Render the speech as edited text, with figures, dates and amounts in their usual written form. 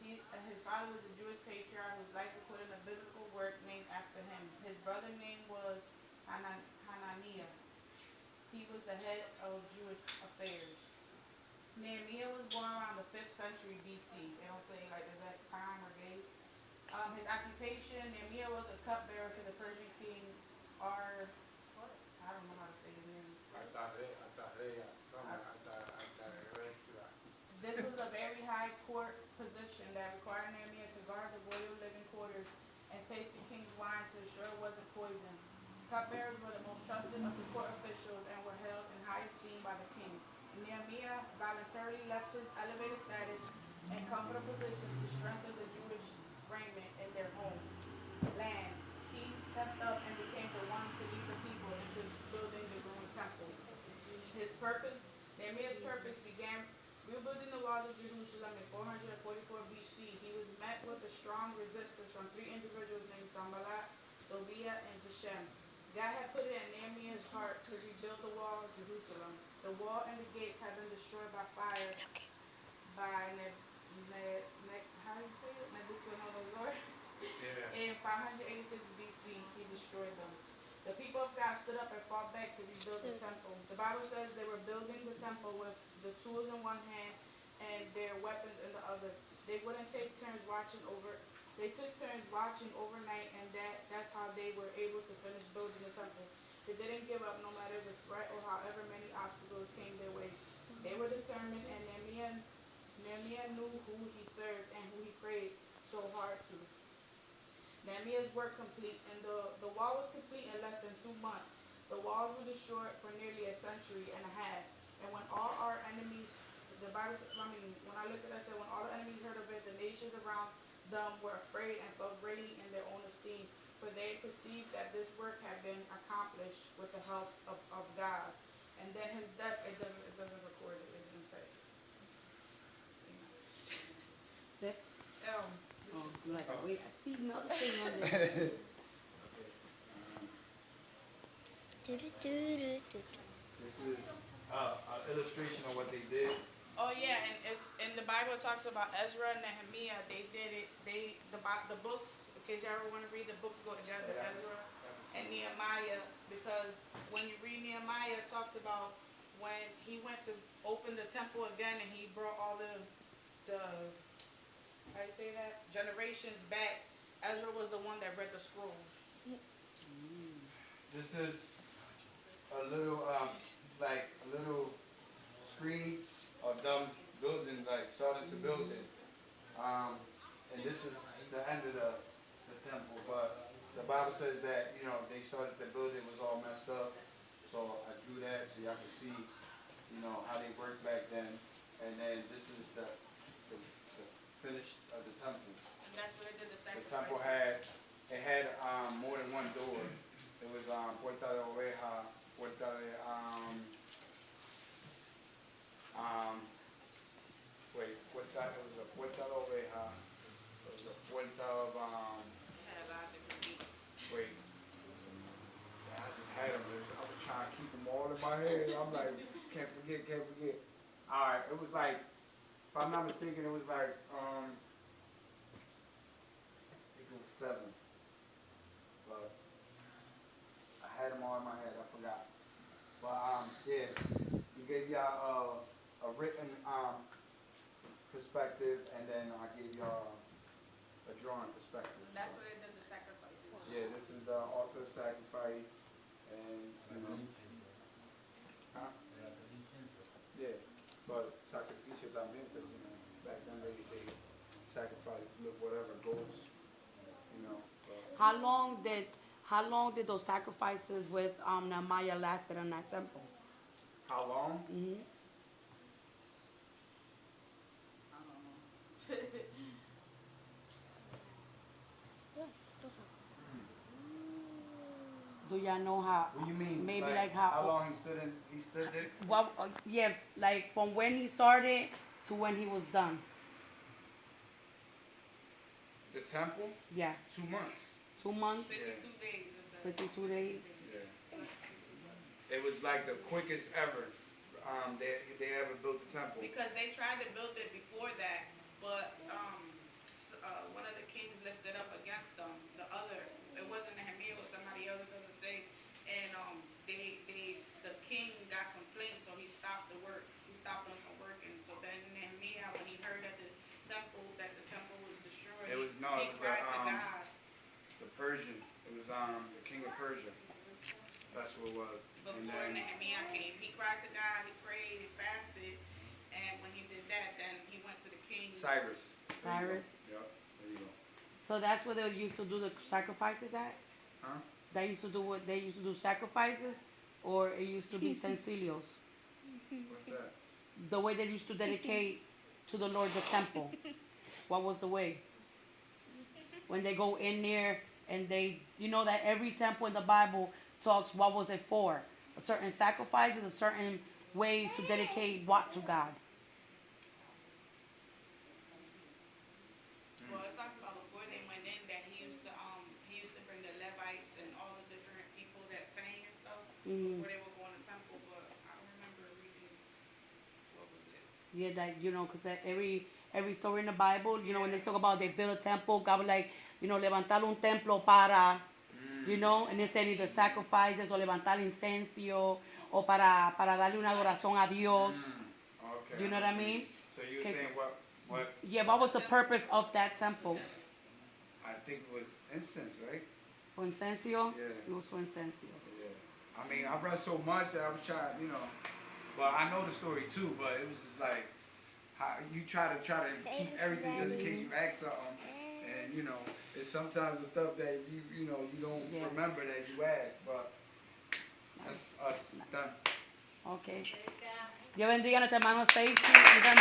His father was a Jewish patriarch whose life recorded in a biblical work named after him. His brother's name was Hananiah. He was the head of Jewish affairs. Nehemiah was born around the 5th century BC. They don't say like exact time or date. His occupation, Nehemiah was a cupbearer to the Persian king what? I don't know how to say his name. This was a very high court position that required Nehemiah to guard the royal living quarters and taste the king's wine to ensure it wasn't poisoned. Cupbearers were the most trusted of the court officials and were held in high esteem by the king. Nehemiah voluntarily left his elevated status and comfortable position to strengthen the Jewish remnant in their home land. He stepped up and became the one to lead the people into building the ruined temple. His purpose, Nehemiah's purpose began rebuilding the walls of Jerusalem in 444 BC. He was met with a strong resistance from 3 individuals named Sanballat, Tobiah, and Geshem. God had put it in Nehemiah's heart to rebuild the wall of Jerusalem. The wall and the gates had been destroyed by fire by how do you say it? Nebuchadnezzar. In 586 BC, he destroyed them. The people of God stood up and fought back to rebuild the temple. The Bible says they were building the temple with the tools in one hand and their weapons in the other. They wouldn't take turns watching over. They took turns watching overnight, and that's how they were able to finish building the temple. They didn't give up no matter the threat or however many obstacles came their way. They were determined, and Nehemiah knew who he served and who he prayed so hard to. Nehemiah's work complete, and the wall was complete in less than 2 months. The walls were destroyed for nearly a century and a half. And when all our enemies, when I looked at it, I said, when all the enemies heard of it, the nations around them were afraid and felt greatly in their own esteem, for they perceived that this work had been accomplished with the help of God. And then his death, it doesn't record it, it doesn't say. Zip? Oh, like, wait, I see another thing on there. This is an illustration of what they did. Oh yeah, and it's in the Bible. It talks about Ezra and Nehemiah. They did it. The books. In case you ever want to read, the books go together. Ezra and Nehemiah, because when you read Nehemiah, it talks about when he went to open the temple again, and he brought all the how do you say that, generations back. Ezra was the one that read the scrolls. This is a little like a little screen of them building, like starting to build it. And this is the end of the temple, but the Bible says that, you know, they started to build it, was all messed up. So I drew that so y'all can see, you know, how they worked back then. And then this is the finish of the temple. And that's what they did the sacrifice. The temple had more than one door. It was Puerta de Oveja, Puerta de it was a Puerta de Oveja. It was a Puerta of It had a lot of different beats. wait. Yeah, I just had them. I was trying to keep them all in my head. I'm like, can't forget. All right, it was like, if I'm not mistaken, it was like I think it was 7. But I had them all in my head. I forgot. But yeah, we gave y'all a written perspective, and then I gave y'all a drawing perspective. And that's where they did the sacrifices. Yeah, this is the altar sacrifice, and you know. Huh? Yeah, but sacrificio también, because you know, back then they sacrifice whatever goats, you know. So. How long did those sacrifices with Nehemiah lasted in that temple? How long? Mm-hmm. I don't know. Do y'all know how? What do you mean? Maybe like how long he stood there? Well, yeah, like from when he started to when he was done. The temple? Yeah. 2 months. 2 months. 52 days. 52 days. Yeah. It was like the quickest ever. they ever built the temple. Because they tried to build it before that, but one of the kings lifted up against them. It wasn't Nehemiah, it was somebody else, it doesn't say. And the king got complaints, so he stopped the work. He stopped them from working. So then Nehemiah, when he heard that the temple was destroyed, he cried to God. The Persian. It was the king of Persia. That's what it was. Before Nehemiah came, he cried to God. He prayed, he fasted, and when he did that, then he went to the king. Cyrus. Cyrus. Yep. There you go. So that's where they used to do the sacrifices at? Huh? They used to do sacrifices, or it used to be sencillos? What's that? The way they used to dedicate to the Lord the temple. What was the way? When they go in there and you know that every temple in the Bible talks what was it for? A certain sacrifices, a certain ways to dedicate what to God. Well, it talks about before they went in that he used to bring the Levites and all the different people that sang and stuff before they were going to temple. But I don't remember reading what was it. Yeah, that because every story in the Bible, when they talk about they built a temple, God was like, levantar un templo para, and they said either sacrifices o levantar incencio o para darle una adoración a Dios. Okay. You know what I mean? So you were saying what? Yeah, what was the purpose of that temple? I think it was incense, right? For incencio? Yeah. It was for incencio. Yeah. I mean, I read so much that I was trying, but I know the story too. But it was just like how you try to keep everything just in case you ask something, and it's sometimes the stuff that you don't remember that you asked. But that's us done. Okay. Dios bendiga a nuestro hermano Stacy.